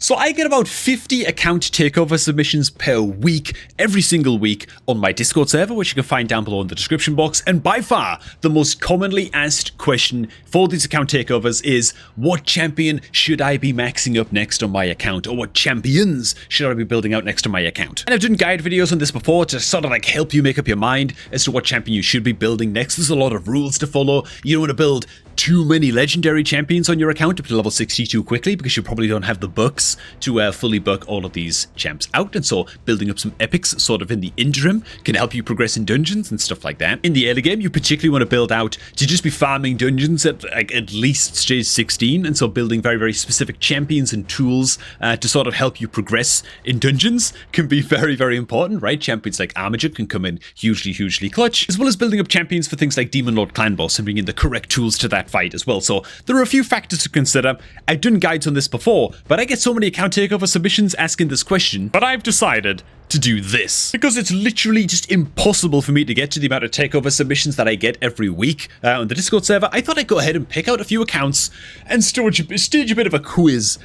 So I get about 50 account takeover submissions per week, every single week, on my Discord server, which you can find down below in the description box. And by far, the most commonly asked question for these account takeovers is, what champion should I be maxing up next on my account? Or what champions should I be building out next on my account? And I've done guide videos on this before to sort of like help you make up your mind as to what champion you should be building next. There's a lot of rules to follow. You don't want to build too many legendary champions on your account up to level 62 quickly, because you probably don't have the bucks to fully buck all of these champs out, and so building up some epics sort of in the interim can help you progress in dungeons and stuff like that. In the early game, you particularly want to build out to just be farming dungeons at at least stage 16, and so building very, very specific champions and tools to sort of help you progress in dungeons can be very, very important, right? Champions like Armiger can come in hugely clutch, as well as building up champions for things like Demon Lord Clan Boss and bringing the correct tools to that fight as well. So there are a few factors to consider. I've done guides on this before, but I get so many account takeover submissions asking this question, but I've decided to do this because it's literally just impossible for me to get to the amount of takeover submissions that I get every week on the Discord server. I thought I'd go ahead and pick out a few accounts and stage a bit of a quiz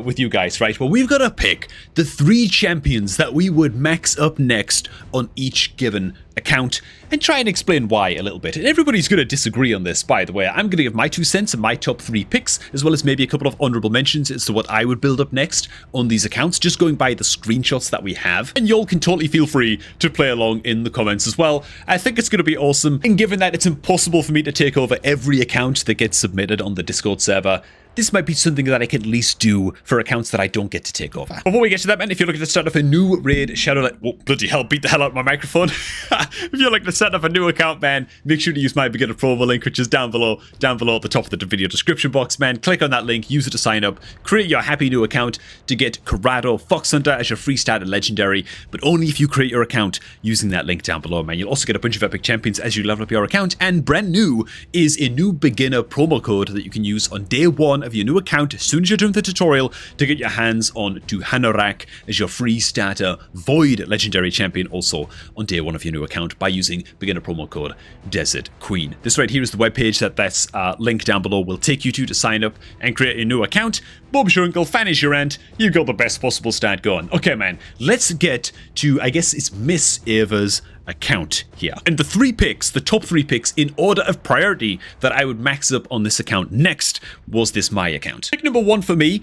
with you guys, right? Well, we've got to pick the 3 champions that we would max up next on each given account and try and explain why a little bit. And everybody's going to disagree on this, by the way. I'm going to give my 2 cents and my top 3 picks, as well as maybe a couple of honorable mentions as to what I would build up next on these accounts, just going by the screenshots that we have. And y'all can totally feel free to play along in the comments as well. I think it's going to be awesome. And given that it's impossible for me to take over every account that gets submitted on the Discord server, this might be something that I can at least do for accounts that I don't get to take over. Before we get to that, man, if you're looking to start up a new raid, whoa, bloody hell, beat the hell out of my microphone. If you're looking to set up a new account, man, make sure to use my beginner promo link, which is down below at the top of the video description box, man. Click on that link, use it to sign up, create your happy new account to get Corrado Fox Hunter as your free starter legendary, but only if you create your account using that link down below, man. You'll also get a bunch of epic champions as you level up your account, and brand new is a new beginner promo code that you can use on day 1 of your new account as soon as you're done with the tutorial to get your hands on Duhanorak as your free starter Void legendary champion, also on day 1 of your new account, by using beginner promo code Desert Queen. This right here is the webpage that's link down below will take you to sign up and create a new account. Bob's your uncle, Fanny's your aunt, you got the best possible start going. Okay, man, let's get to, I guess it's Miss Ava's account here. And the top 3 picks in order of priority that I would max up on this account next was this my account. Pick number 1 for me,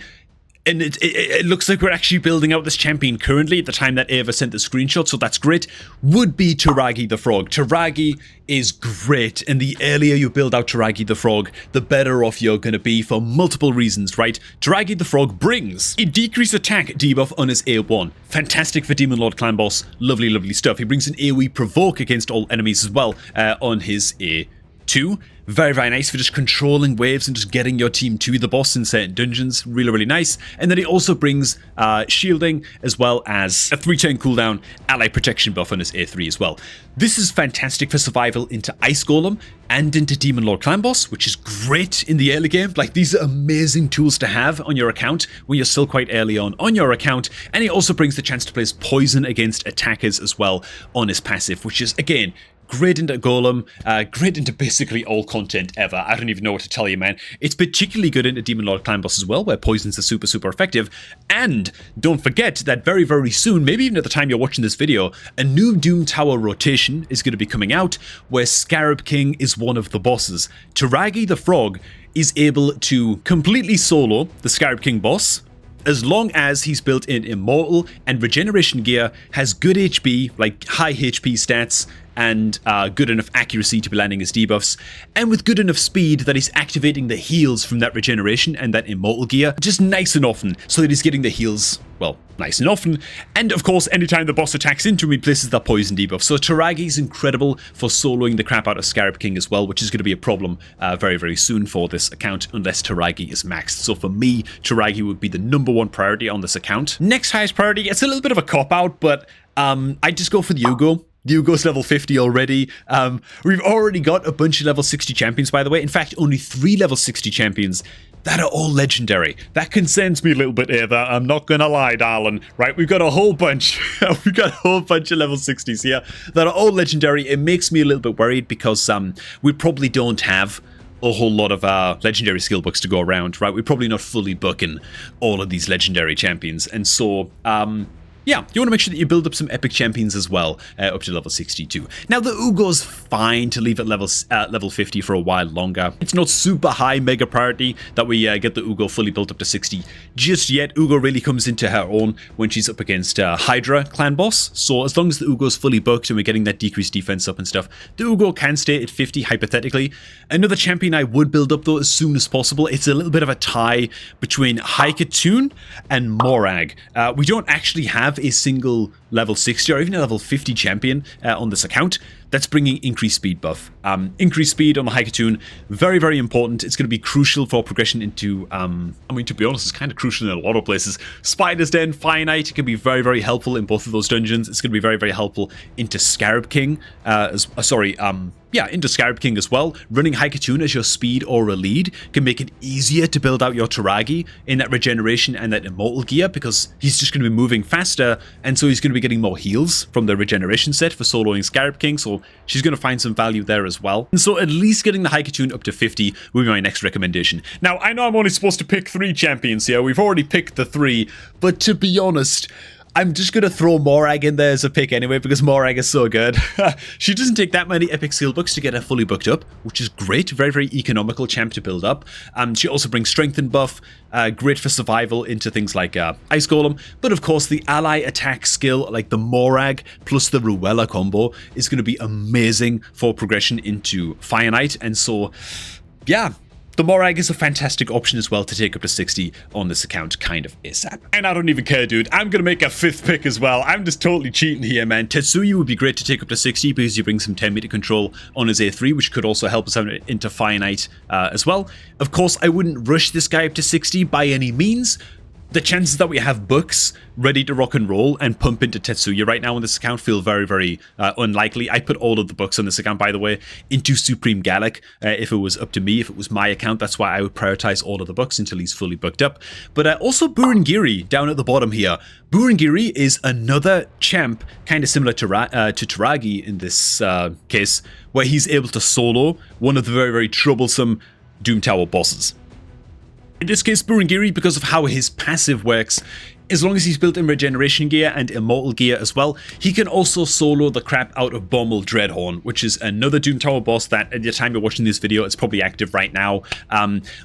and it looks like we're actually building out this champion currently at the time that Ava sent the screenshot, so that's great, would be Taragi the Frog. Taragi is great, and the earlier you build out Taragi the Frog, the better off you're going to be for multiple reasons, right? Taragi the Frog brings a decreased attack debuff on his A1. Fantastic for Demon Lord Clan Boss. Lovely stuff. He brings an AoE provoke against all enemies as well on his A2. Very nice for just controlling waves and just getting your team to the boss in certain dungeons. Really nice. And then it also brings shielding, as well as a 3-turn cooldown ally protection buff on his A3 as well. This is fantastic for survival into Ice Golem and into Demon Lord Clan Boss, which is great in the early game. Like, these are amazing tools to have on your account when you're still quite early on your account. And it also brings the chance to place poison against attackers as well on his passive, which is, again, great into Golem, great into basically all content ever. I don't even know what to tell you, man. It's particularly good into Demon Lord Clan Boss as well, where poisons are super effective. And don't forget that very soon, maybe even at the time you're watching this video, a new Doom Tower rotation is going to be coming out, where Scarab King is one of the bosses. Taragi the Frog is able to completely solo the Scarab King boss, as long as he's built in Immortal and Regeneration gear, has good HP, like high HP stats, and good enough accuracy to be landing his debuffs, and with good enough speed that he's activating the heals from that regeneration and that immortal gear just nice and often, so that he's getting the heals, well, nice and often. And of course, anytime the boss attacks into him, he places that poison debuff. So Taragi's incredible for soloing the crap out of Scarab King as well, which is going to be a problem very soon for this account, unless Taragi is maxed. So for me, Taragi would be the number 1 priority on this account. Next highest priority, it's a little bit of a cop-out, but I just go for the Yugo. Hugo's level 50 already. We've already got a bunch of level 60 champions, by the way. In fact, only 3 level 60 champions that are all legendary. That concerns me a little bit, Ava. I'm not gonna lie, darling. Right, we've got a whole bunch. We've got a whole bunch of level 60s here that are all legendary. It makes me a little bit worried because we probably don't have a whole lot of legendary skill books to go around, right? We're probably not fully booking all of these legendary champions. And so, yeah, you want to make sure that you build up some epic champions as well, up to level 62. Now, the Ugo's fine to leave at level 50 for a while longer. It's not super high mega priority that we get the Ugo fully built up to 60 just yet. Ugo really comes into her own when she's up against Hydra clan boss. So as long as the Ugo's fully booked and we're getting that decreased defense up and stuff, the Ugo can stay at 50 hypothetically. Another champion I would build up though as soon as possible. It's a little bit of a tie between Haikatoon and Morag. We don't actually have a single level 60 or even a level 50 champion on this account that's bringing increased speed buff. Increased speed on the Haikatoon, very, very important. It's going to be crucial for progression into, I mean, to be honest, it's kind of crucial in a lot of places. Spider's Den, Fire Knight, it can be very, very helpful in both of those dungeons. It's going to be very, very helpful into Scarab King, into Scarab King as well. Running Haikatoon as your speed or a lead can make it easier to build out your Taragi in that regeneration and that immortal gear, because he's just going to be moving faster, and so he's going to be getting more heals from the regeneration set for soloing Scarab King, so she's going to find some value there as well. And so at least getting the Haikatoon up to 50 will be my next recommendation. Now, I know I'm only supposed to pick 3 champions here. We've already picked the 3, but to be honest, I'm just going to throw Morag in there as a pick anyway, because Morag is so good. She doesn't take that many epic skill books to get her fully booked up, which is great. Very, very economical champ to build up. She also brings strength and buff, great for survival into things like Ice Golem. But of course, the ally attack skill, like the Morag plus the Ruella combo, is going to be amazing for progression into Fire Knight. And so, yeah, the Morag is a fantastic option as well to take up to 60 on this account kind of ASAP. And I don't even care, dude. I'm going to make a 5th pick as well. I'm just totally cheating here, man. Tetsuya would be great to take up to 60 because you bring some 10-meter control on his A3, which could also help us out into Fire Knight as well. Of course, I wouldn't rush this guy up to 60 by any means. The chances that we have books ready to rock and roll and pump into Tetsuya right now on this account feel very, very unlikely. I put all of the books on this account, by the way, into Supreme Gallic if it was up to me, if it was my account. That's why I would prioritize all of the books until he's fully booked up. But also Burengiri down at the bottom here. Burengiri is another champ kind of similar to Taragi in this case, where he's able to solo one of the very, very troublesome Doom Tower bosses. In this case, Burengiri, because of how his passive works, as long as he's built in regeneration gear and immortal gear as well, he can also solo the crap out of Bommel Dreadhorn, which is another Doom Tower boss that at the time you're watching this video, it's probably active right now.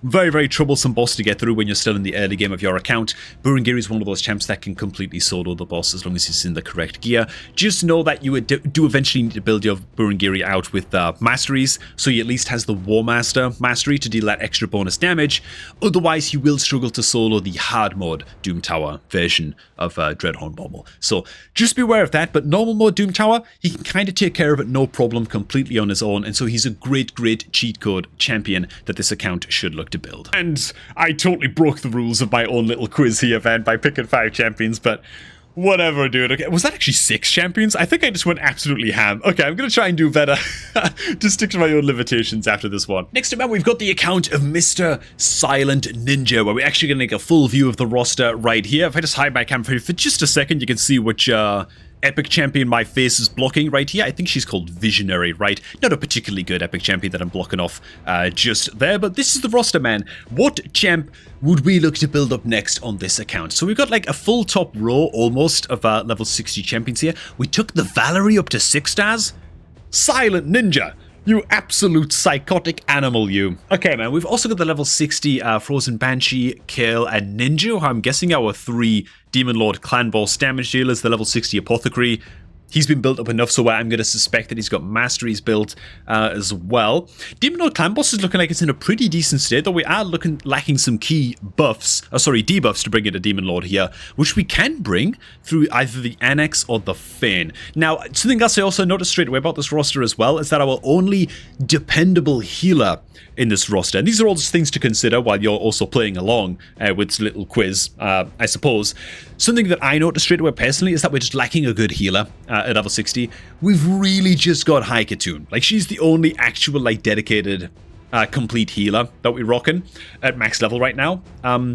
Very, very troublesome boss to get through when you're still in the early game of your account. Burengiri is one of those champs that can completely solo the boss as long as he's in the correct gear. Just know that you do eventually need to build your Burengiri out with masteries, so he at least has the War Master mastery to deal that extra bonus damage. Otherwise, he will struggle to solo the hard mode Doom Tower version of Dreadhorn Bommel. So just be aware of that, but normal mode Doom Tower, he can kind of take care of it no problem completely on his own, and so he's a great, great cheat code champion that this account should look to build. And I totally broke the rules of my own little quiz here, Van, by picking 5 champions, but whatever, dude. Okay, was that actually 6 champions? I think I just went absolutely ham. Okay, I'm going to try and do better to stick to my own limitations after this one. Next up, man, we've got the account of Mr. Silent Ninja, where we're actually going to get a full view of the roster right here. If I just hide my camera for just a second, you can see which epic champion my face is blocking right here. I think she's called Visionary, right? Not a particularly good epic champion that I'm blocking off just there, but this is the roster, man. What champ would we look to build up next on this account? So we've got like a full top row almost of level 60 champions here. We took the Valerie up to 6 stars. Silent Ninja, you absolute psychotic animal, you. Okay, man, we've also got the level 60 Frozen Banshee, Kale, and Ninja, who I'm guessing our 3 Demon Lord Clan Boss damage dealers, the level 60 Apothecary. He's been built up enough, so I'm going to suspect that he's got masteries built as well. Demon Lord Clan Boss is looking like it's in a pretty decent state, though we are lacking some key buffs, debuffs to bring in a Demon Lord here, which we can bring through either the Annex or the Fane. Now, something else I also noticed straight away about this roster as well is that our only dependable healer in this roster, and these are all just things to consider while you're also playing along with this little quiz, I suppose. Something that I noticed straight away personally is that we're just lacking a good healer at level 60. We've really just got Haikatoon. Like, she's the only actual, like, dedicated complete healer that we're rocking at max level right now.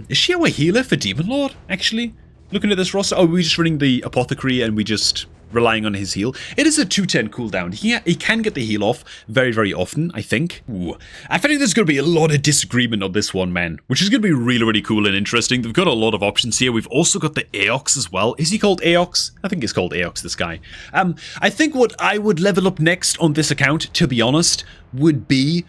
Is she our healer for Demon Lord, actually? Looking at this roster, oh, we're just running the Apothecary and we just relying on his heal. It is a 210 cooldown. He can get the heal off very, very often, I think. Ooh. I feel like there's going to be a lot of disagreement on this one, man, which is going to be really, really cool and interesting. They've got a lot of options here. We've also got the Aox as well. Is he called Aox? I think he's called Aox, this guy. I think what I would level up next on this account, to be honest, would be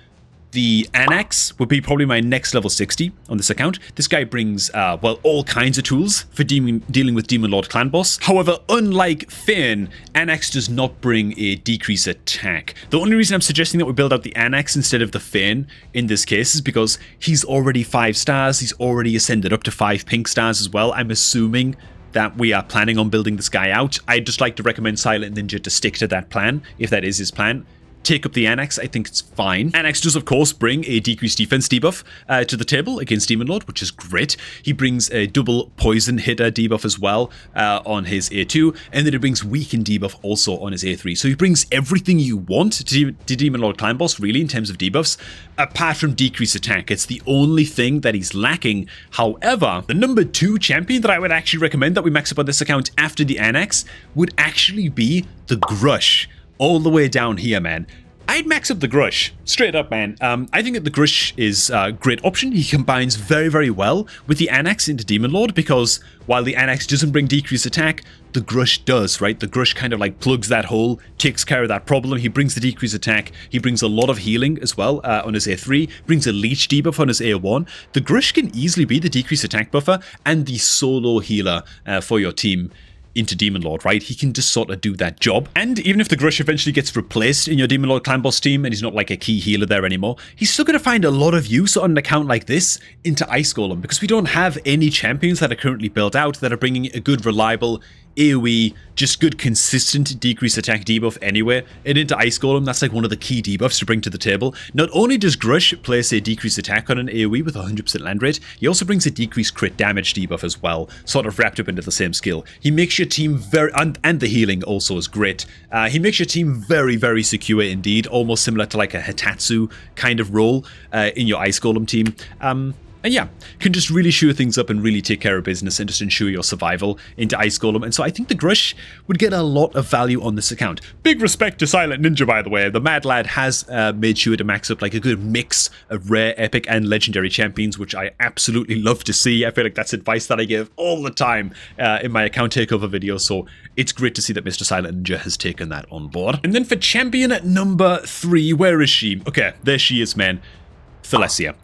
the Annex. Would be probably my next level 60 on this account. This guy brings, well, all kinds of tools for dealing with Demon Lord Clan Boss. However, unlike Finn, Annex does not bring a decrease attack. The only reason I'm suggesting that we build out the Annex instead of the Finn in this case is because he's already 5 stars. He's already ascended up to 5 pink stars as well. I'm assuming that we are planning on building this guy out. I'd just like to recommend Silent Ninja to stick to that plan, if that is his plan. Take up the Annex, I think it's fine. Annex does, of course, bring a decreased defense debuff to the table against Demon Lord, which is great. He brings a double poison hitter debuff as well on his A2, and then he brings weaken debuff also on his A3. So he brings everything you want to Demon Lord Clan Boss, really, in terms of debuffs, apart from decreased attack. It's the only thing that he's lacking. However, the number 2 champion that I would actually recommend that we max up on this account after the Annex would actually be the Grush. All the way down here, man. I'd max up the Grush. Straight up, man. I think that the Grush is a great option. He combines very, very well with the Annex into Demon Lord, because while the Annex doesn't bring decreased attack, the Grush does, right? The Grush kind of like plugs that hole, takes care of that problem. He brings the decreased attack. He brings a lot of healing as well on his A3, brings a leech debuff on his A1. The Grush can easily be the decreased attack buffer and the solo healer for your team into Demon Lord, right? He can just sort of do that job. And even if the Grush eventually gets replaced in your Demon Lord Clan Boss team and he's not like a key healer there anymore, he's still going to find a lot of use on an account like this into Ice Golem, because we don't have any champions that are currently built out that are bringing a good, reliable AoE, just good, consistent decrease attack debuff anyway. And into Ice Golem, that's like one of the key debuffs to bring to the table. Not only does Grush place a decreased attack on an AoE with 100% land rate, he also brings a decreased crit damage debuff as well, sort of wrapped up into the same skill. He makes your team very, and the healing also is great. He makes your team very, very secure indeed, almost similar to like a Hitatsu kind of role in your Ice Golem team. And yeah, can just really shore things up and really take care of business and just ensure your survival into Ice Golem. And so I think the Grush would get a lot of value on this account. Big respect to Silent Ninja, by the way. The Mad Lad has made sure to max up like a good mix of rare, epic, and legendary champions, which I absolutely love to see. I feel like that's advice that I give all the time in my account takeover videos. So it's great to see that Mr. Silent Ninja has taken that on board. And then for champion at number 3, where is she? Okay, there she is, man. Thalesia.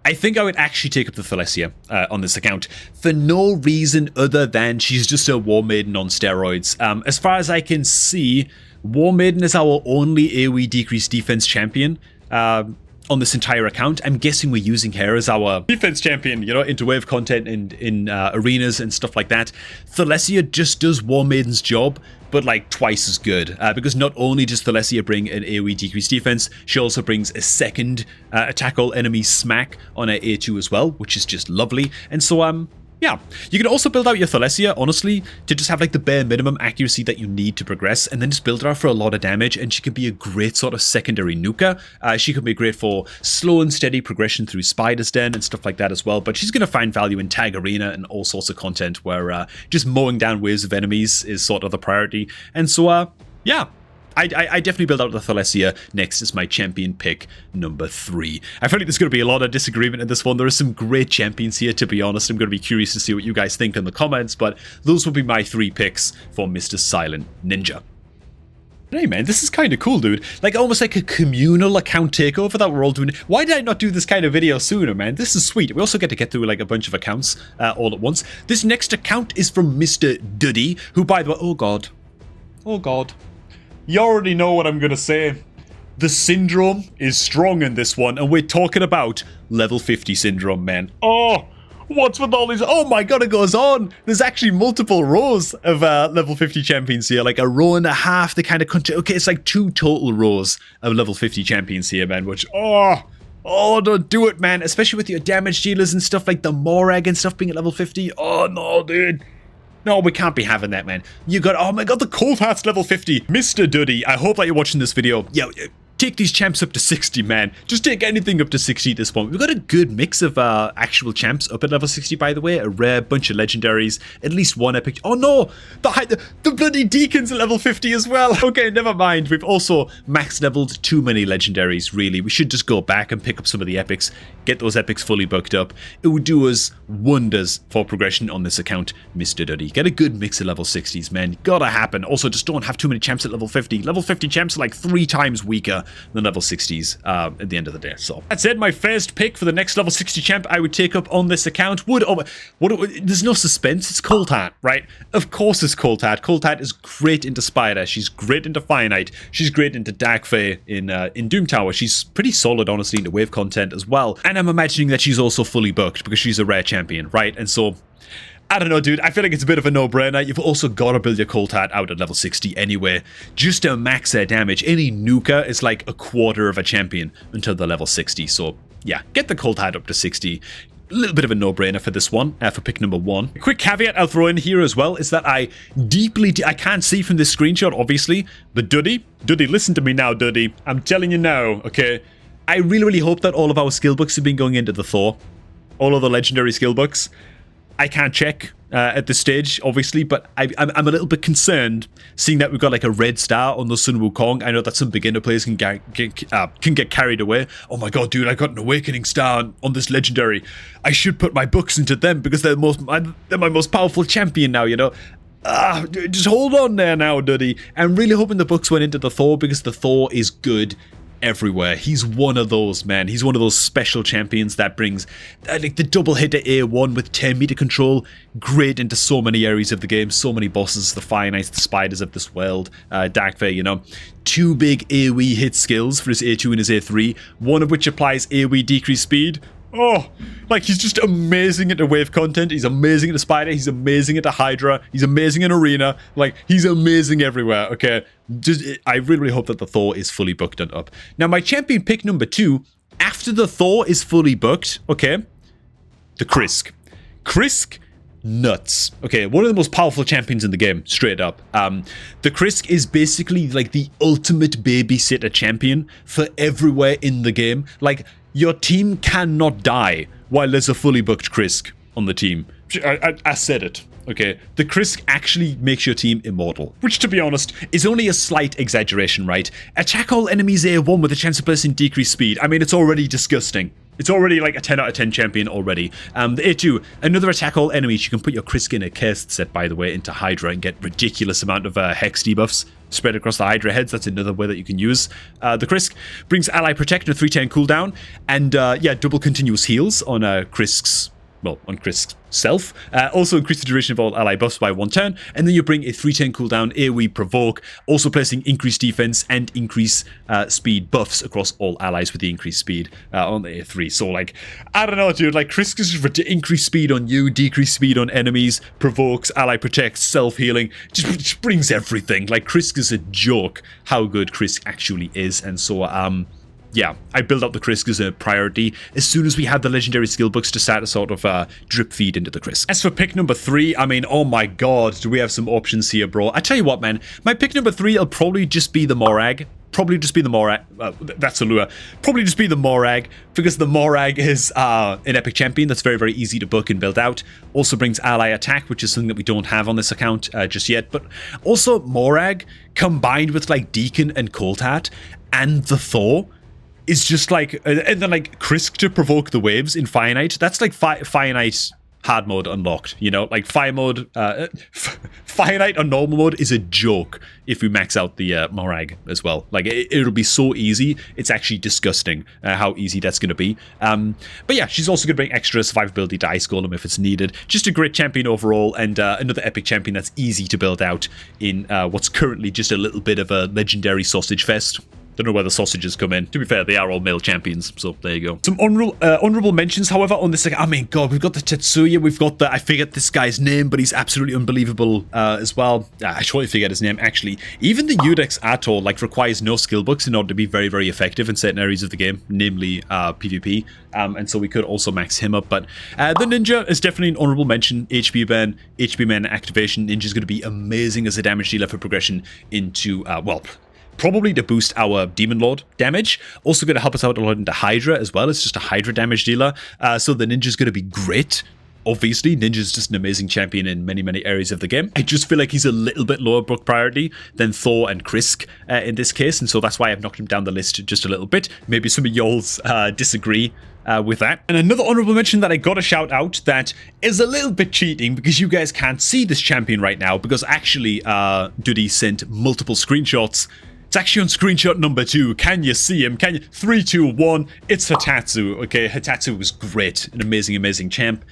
I think I would actually take up the Thalesia on this account for no reason other than she's just a War Maiden on steroids. As far as I can see, War Maiden is our only AoE decreased defense champion on this entire account. I'm guessing we're using her as our defense champion, you know, into wave content and in arenas and stuff like that. Thalesia just does War Maiden's job, but like twice as good, because not only does Thalesia bring an AoE decreased defense, she also brings a second attack all enemies smack on her A2 as well, which is just lovely. And so yeah, you can also build out your Thalesia, honestly, to just have like the bare minimum accuracy that you need to progress, and then just build her out for a lot of damage, and she can be a great sort of secondary nuker. She could be great for slow and steady progression through Spider's Den and stuff like that as well, but she's going to find value in Tag Arena and all sorts of content where just mowing down waves of enemies is sort of the priority. And so, yeah. I definitely build out the Thalesia next as my champion pick number 3. I feel like there's going to be a lot of disagreement in this one. There are some great champions here, to be honest. I'm going to be curious to see what you guys think in the comments, but those will be my 3 picks for Mr. Silent Ninja. Hey man, this is kind of cool, dude. Like almost like a communal account takeover that we're all doing. Why did I not do this kind of video sooner, man? This is sweet. We also get to get through like a bunch of accounts all at once. This next account is from Mr. Dudy, who, by the way, oh god. You already know what I'm gonna say. The syndrome is strong in this one, and we're talking about level 50 syndrome, man. Oh, what's with all these? Oh my god, it goes on. There's actually multiple rows of level 50 champions here, like a row and a half. They kind of okay, it's like 2 total rows of level 50 champions here, man. Which oh, don't do it, man. Especially with your damage dealers and stuff like the Morag and stuff being at level 50. Oh no, dude. No, we can't be having that, man. You got, oh my god, the Cold Heart's level 50. Mr. Dudy, I hope that you're watching this video. Yeah, take these champs up to 60, man. Just take anything up to 60 at this point. We've got a good mix of actual champs up at level 60, by the way. A rare bunch of legendaries, at least one epic. Oh no, the bloody Deacon's at level 50 as well. Okay, never mind. We've also max leveled too many legendaries, really. We should just go back and pick up some of the epics, get those epics fully booked up. It would do us wonders for progression on this account, Mr. Dudy. Get a good mix of level 60s, man. Gotta happen. Also, just don't have too many champs at level 50. Level 50 champs are like 3 times weaker than level 60s at the end of the day. So that said, my first pick for the next level 60 champ I would take up on this account would... there's no suspense. It's Cold Heart, right? Of course it's Cold Heart. Cold Heart is great into Spider. She's great into Fire Knight. She's great into Dark Fae in Doom Tower. She's pretty solid, honestly, into wave content as well. And I'm imagining that she's also fully booked because she's a rare champion, right? And so... I don't know, dude. I feel like it's a bit of a no-brainer. You've also got to build your Cold Heart out at level 60 anyway, just to max their damage. Any nuker is like a quarter of a champion until the level 60. So, yeah, get the Cold Heart up to 60. A little bit of a no-brainer for this one, for pick number 1. A quick caveat I'll throw in here as well is that I can't see from this screenshot, obviously, but Dudy, listen to me now, Dudy. I'm telling you now, okay? I really hope that all of our skill books have been going into the Thor. All of the legendary skill books. I can't check at this stage, obviously, but I'm a little bit concerned seeing that we've got like a red star on the Sun Wukong. I know that some beginner players can get carried away. Oh my god, dude, I got an awakening star on this legendary. I should put my books into them because they're my most powerful champion now, you know. Just hold on there now, Dudy. I'm really hoping the books went into the Thor because the Thor is good everywhere. He's one of those, man. He's one of those special champions that brings like the double hitter A1 with 10 meter control great into so many areas of the game, so many bosses, the Fire Knights, the Spiders of this world, Dark Fae, you know. 2 big AoE hit skills for his A2 and his A3, one of which applies AoE decrease speed. Oh, like he's just amazing at the wave content. He's amazing at the Spider. He's amazing at the Hydra. He's amazing in Arena. Like, he's amazing everywhere, okay? I really hope that the Thor is fully booked and up. Now, my champion pick number 2, after the Thor is fully booked, okay? The Krisk. Krisk, nuts. Okay, one of the most powerful champions in the game, straight up. The Krisk is basically like the ultimate babysitter champion for everywhere in the game. Like, your team cannot die while there's a fully booked Krisk on the team. I said it. Okay, the Krisk actually makes your team immortal, which, to be honest, is only a slight exaggeration, right? Attack all enemies A1 with a chance of placing decreased speed. I mean, it's already disgusting. It's already like a 10 out of 10 champion already. The A2, another attack all enemies. You can put your Krisk in a cursed set, by the way, into Hydra and get ridiculous amount of hex debuffs spread across the Hydra heads. That's another way that you can use the Krisk. Brings ally protect and a 3-10 cooldown. And yeah, double continuous heals on Krisk's... well, on Krisk's self. Also increase the duration of all ally buffs by 1 turn. And then you bring a 3-10 cooldown, AoE provoke, also placing increased defense and increase speed buffs across all allies with the increased speed on the A3. So, like, I don't know, dude. Like, Krisk is for increased speed on you, decreased speed on enemies, provokes, ally protects, self-healing. Just brings everything. Like, Krisk is a joke how good Krisk actually is. And so, yeah, I built up the Krisk as a priority as soon as we had the legendary skill books to start a sort of drip feed into the Krisk. As for pick number 3, I mean, oh my god, do we have some options here, bro. I tell you what, man, my pick number 3 will probably just be the Morag. Probably just be the Morag. That's a lure. Probably just be the Morag, because the Morag is an epic champion that's very, very easy to book and build out. Also brings ally attack, which is something that we don't have on this account just yet. But also Morag combined with like Deacon and Cold Heart and the Thor is just like, and then like Krisk to provoke the waves in Fire Knight. That's like Fire Knight hard mode unlocked, you know, like Fire mode, Fire Knight on normal mode is a joke if we max out the Morag as well. Like it'll be so easy, it's actually disgusting how easy that's going to be. But yeah, she's also going to bring extra survivability to Ice Golem if it's needed. Just a great champion overall, and another epic champion that's easy to build out in what's currently just a little bit of a legendary sausage fest. Don't know where the sausages come in. To be fair, they are all male champions, so there you go. Some honorable mentions, however, on this. I mean, God, we've got the Tetsuya, we've got the... I forget this guy's name, but he's absolutely unbelievable as well. I totally forget his name, actually. Even the Udex Atoll, like, requires no skill books in order to be very, very effective in certain areas of the game, namely PvP. And so we could also max him up. But the Ninja is definitely an honorable mention. HP burn activation. Ninja's going to be amazing as a damage dealer for progression into, well... probably to boost our Demon Lord damage. Also going to help us out a lot into Hydra as well. It's just a Hydra damage dealer. So the Ninja's going to be great. Obviously, Ninja's just an amazing champion in many, many areas of the game. I just feel like he's a little bit lower book priority than Thor and Krisk in this case, and so that's why I've knocked him down the list just a little bit. Maybe some of y'all's disagree with that. And another honorable mention that I gotta shout out that is a little bit cheating because you guys can't see this champion right now because actually Dudy sent multiple screenshots. It's actually on screenshot number 2. Can you see him? Can you? 3, 2, 1. It's Hitatsu. Okay, Hitatsu was great. An amazing, amazing champ.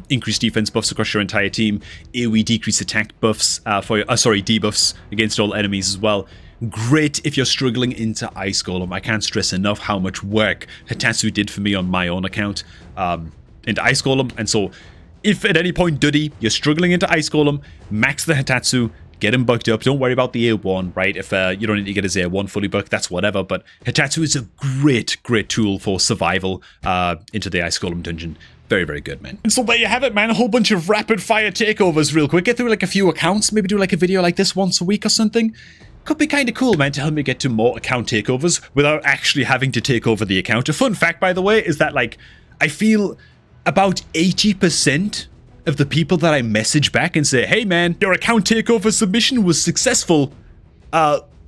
Increased defense buffs across your entire team. AoE decreased attack buffs for your, debuffs against all enemies as well. Great if you're struggling into Ice Golem. I can't stress enough how much work Hitatsu did for me on my own account into Ice Golem. And so, if at any point, Dudy, you're struggling into Ice Golem, max the Hitatsu. Get him bucked up. Don't worry about the A1, right? If you don't need to get his A1 fully bucked, that's whatever. But Hitatsu is a great, great tool for survival into the Ice Golem dungeon. Very, very good, man. And so there you have it, man. A whole bunch of rapid fire takeovers real quick. Get through like a few accounts. Maybe do like a video like this once a week or something. Could be kind of cool, man, to help me get to more account takeovers without actually having to take over the account. A fun fact, by the way, is that like I feel about 80% of the people that I message back and say, hey man, your account takeover submission was successful.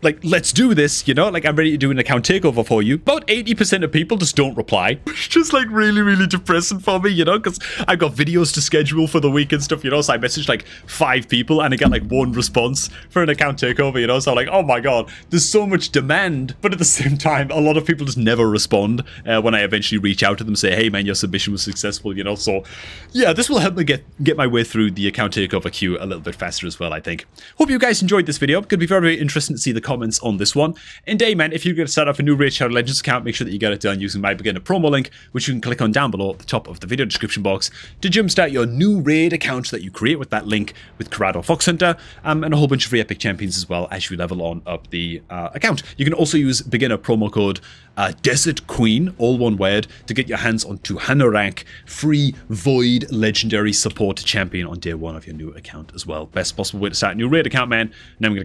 Like, let's do this, you know? Like, I'm ready to do an account takeover for you. About 80% of people just don't reply. It's just, like, really, really depressing for me, you know? Because I've got videos to schedule for the week and stuff, you know? So I message, like, 5 people and I get, like, 1 response for an account takeover, you know? So I'm like, oh my god, there's so much demand. But at the same time, a lot of people just never respond when I eventually reach out to them and say, hey, man, your submission was successful, you know? So, yeah, this will help me get my way through the account takeover queue a little bit faster as well, I think. Hope you guys enjoyed this video. Could be very, very interesting to see the comments on this one. And hey man, if you're going to set up a new Raid Shadow Legends account, make sure that you get it done using my beginner promo link, which you can click on down below at the top of the video description box to jumpstart your new raid account that you create with that link with Corrado Fox Hunter, and a whole bunch of free epic champions as well as you level on up the account. You can also use beginner promo code Desert Queen, all one word, to get your hands on 200 rank free Void legendary support champion on day 1 of your new account as well. Best possible way to start a new raid account, man. Now I'm going to